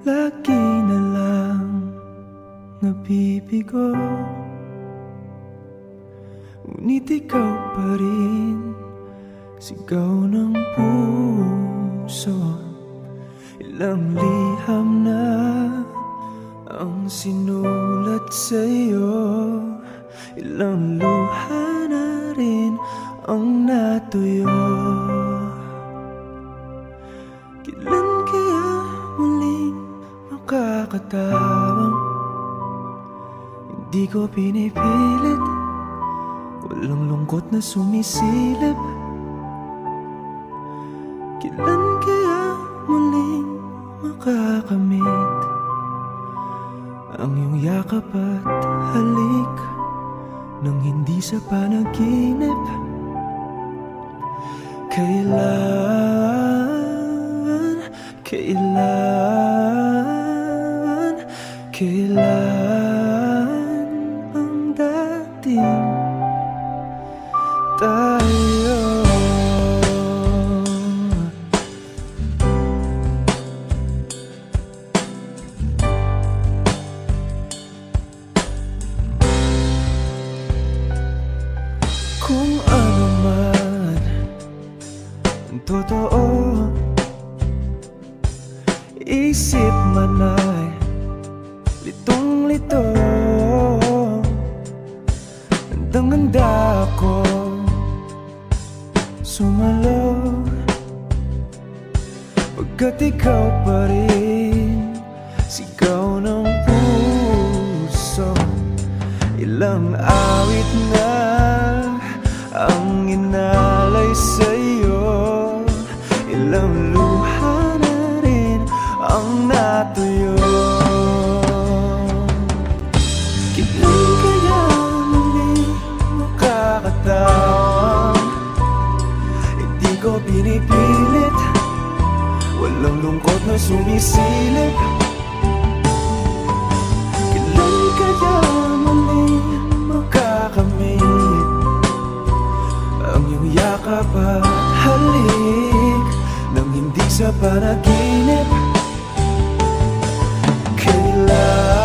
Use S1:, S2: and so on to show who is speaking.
S1: lagi na lang nabibigo. Ngunit ikaw pa rin, sigaw ng puso. Ilang liham na ang sinulat sa'yo, ilang luha na rin ang natuyo. Kailan kaya muling makakatawang hindi ko pinipilit, walang lungkot na sumisilip. Kailan kaya muling makakamit ang iyong yakap at halik nang hindi sa panaginip? Kailan ang dating tayo? Kung ano man ang totoo, isip man ay litong-lito, handang-handa ako sumalo, pagkat ikaw pa rin, sigaw ng puso. Ilang awit na ang inalay sa'yo, ilang luha na rin ang natuyo. Kailan kaya muling makakatawang hindi ko pinipilit, walang lungkot na sumisilip. Kailan kaya muling makakamit ang iyong yakap at halik nang hindi sa panaginip? Kailan